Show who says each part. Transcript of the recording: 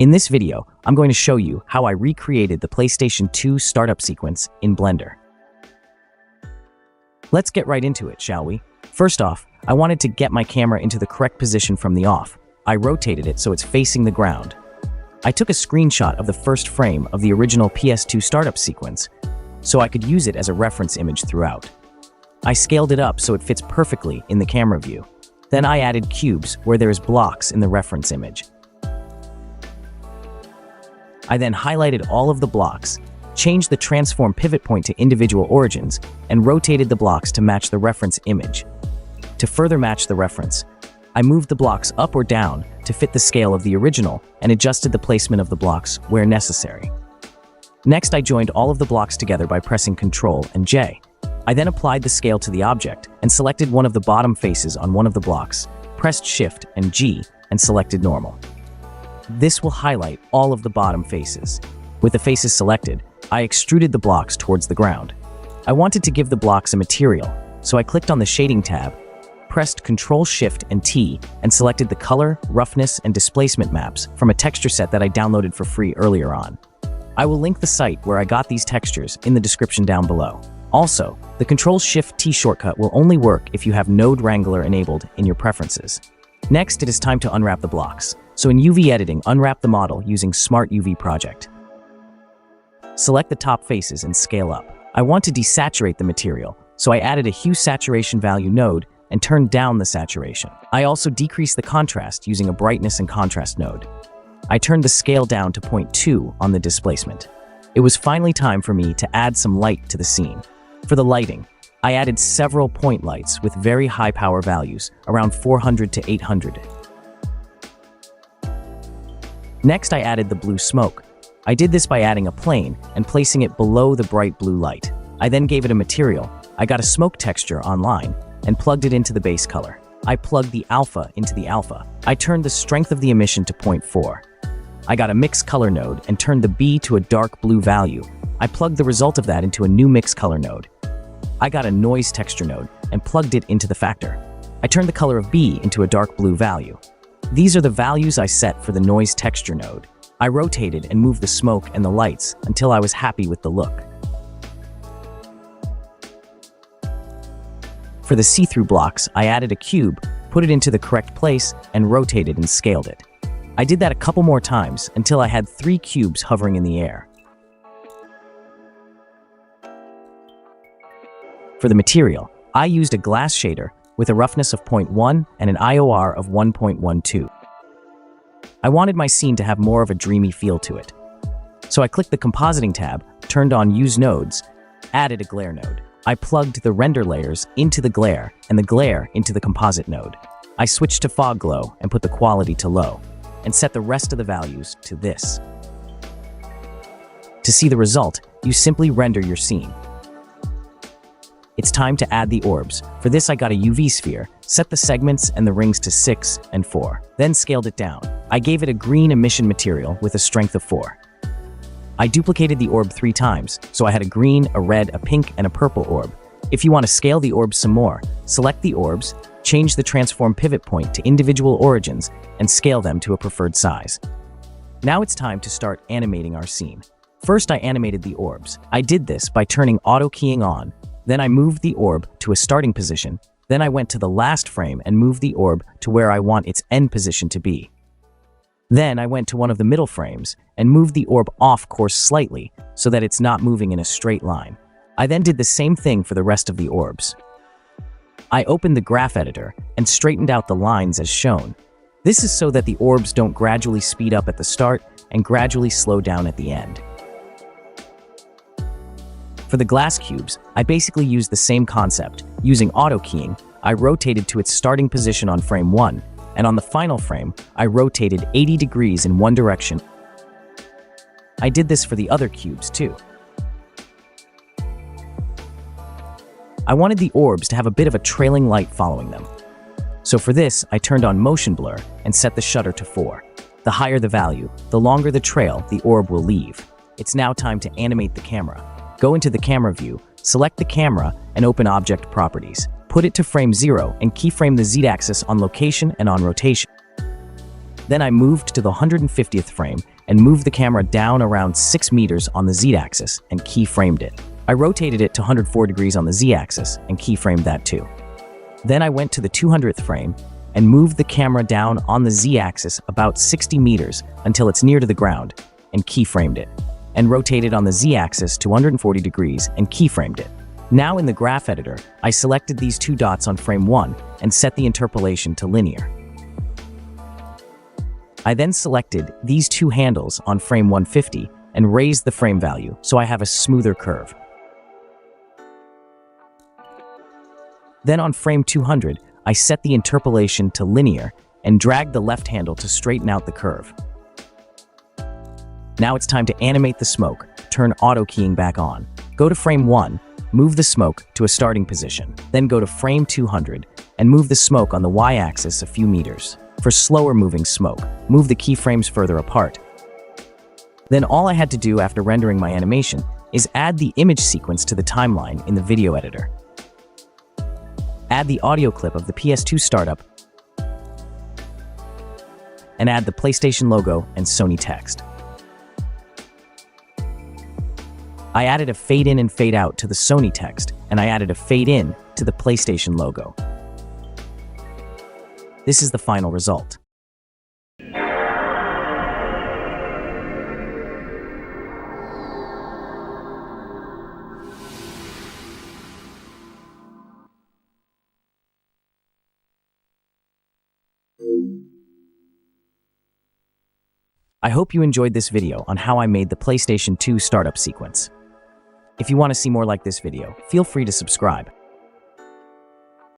Speaker 1: In this video, I'm going to show you how I recreated the PlayStation 2 startup sequence in Blender. Let's get right into it, shall we? First off, I wanted to get my camera into the correct position from the off. I rotated it so it's facing the ground. I took a screenshot of the first frame of the original PS2 startup sequence, so I could use it as a reference image throughout. I scaled it up so it fits perfectly in the camera view. Then I added cubes where there's blocks in the reference image. I then highlighted all of the blocks, changed the transform pivot point to individual origins, and rotated the blocks to match the reference image. To further match the reference, I moved the blocks up or down to fit the scale of the original and adjusted the placement of the blocks where necessary. Next, I joined all of the blocks together by pressing Ctrl and J. I then applied the scale to the object and selected one of the bottom faces on one of the blocks, pressed Shift and G, and selected normal. This will highlight all of the bottom faces. With the faces selected, I extruded the blocks towards the ground. I wanted to give the blocks a material, so I clicked on the Shading tab, pressed Ctrl Shift and T, and selected the color, roughness, and displacement maps from a texture set that I downloaded for free earlier on. I will link the site where I got these textures in the description down below. Also, the Ctrl Shift T shortcut will only work if you have Node Wrangler enabled in your preferences. Next, it is time to unwrap the blocks. So in UV editing, unwrap the model using Smart UV Project. Select the top faces and scale up. I want to desaturate the material, so I added a hue saturation value node and turned down the saturation. I also decreased the contrast using a brightness and contrast node. I turned the scale down to 0.2 on the displacement. It was finally time for me to add some light to the scene. For the lighting, I added several point lights with very high power values, around 400 to 800. Next, I added the blue smoke. I did this by adding a plane and placing it below the bright blue light. I then gave it a material. I got a smoke texture online and plugged it into the base color. I plugged the alpha into the alpha. I turned the strength of the emission to 0.4. I got a mix color node and turned the B to a dark blue value. I plugged the result of that into a new mix color node. I got a noise texture node and plugged it into the factor. I turned the color of B into a dark blue value. These are the values I set for the noise texture node. I rotated and moved the smoke and the lights until I was happy with the look. For the see-through blocks, I added a cube, put it into the correct place, and rotated and scaled it. I did that a couple more times until I had 3 cubes hovering in the air. For the material, I used a glass shader with a roughness of 0.1 and an IOR of 1.12. I wanted my scene to have more of a dreamy feel to it. So I clicked the compositing tab, turned on Use Nodes, added a glare node. I plugged the render layers into the glare and the glare into the composite node. I switched to fog glow and put the quality to low, and set the rest of the values to this. To see the result, you simply render your scene. It's time to add the orbs. For this, I got a UV sphere, set the segments and the rings to 6 and 4, then scaled it down. I gave it a green emission material with a strength of 4. I duplicated the orb 3 times, so I had a green, a red, a pink, and a purple orb. If you want to scale the orbs some more, select the orbs, change the transform pivot point to individual origins, and scale them to a preferred size. Now it's time to start animating our scene. First, I animated the orbs. I did this by turning auto keying on. Then I moved the orb to a starting position. Then I went to the last frame and moved the orb to where I want its end position to be. Then I went to one of the middle frames and moved the orb off course slightly so that it's not moving in a straight line. I then did the same thing for the rest of the orbs. I opened the graph editor and straightened out the lines as shown. This is so that the orbs don't gradually speed up at the start and gradually slow down at the end. For the glass cubes, I basically used the same concept. Using auto keying, I rotated to its starting position on frame 1, and on the final frame, I rotated 80 degrees in one direction. I did this for the other cubes too. I wanted the orbs to have a bit of a trailing light following them. So for this, I turned on motion blur and set the shutter to 4. The higher the value, the longer the trail the orb will leave. It's now time to animate the camera. Go into the camera view, select the camera, and open Object Properties. Put it to frame 0 and keyframe the Z-axis on location and on rotation. Then I moved to the 150th frame and moved the camera down around 6 meters on the Z-axis and keyframed it. I rotated it to 104 degrees on the Z-axis and keyframed that too. Then I went to the 200th frame and moved the camera down on the Z-axis about 60 meters until it's near to the ground and keyframed it, and rotated on the Z-axis to 140 degrees and keyframed it. Now in the graph editor, I selected these two dots on frame 1 and set the interpolation to linear. I then selected these two handles on frame 150 and raised the frame value so I have a smoother curve. Then on frame 200, I set the interpolation to linear and dragged the left handle to straighten out the curve. Now it's time to animate the smoke. Turn auto keying back on. Go to frame 1, move the smoke to a starting position. Then go to frame 200 and move the smoke on the Y-axis a few meters. For slower moving smoke, move the keyframes further apart. Then all I had to do after rendering my animation is add the image sequence to the timeline in the video editor. Add the audio clip of the PS2 startup, and add the PlayStation logo and Sony text. I added a fade in and fade out to the Sony text, and I added a fade in to the PlayStation logo. This is the final result. I hope you enjoyed this video on how I made the PlayStation 2 startup sequence. If you want to see more like this video, feel free to subscribe.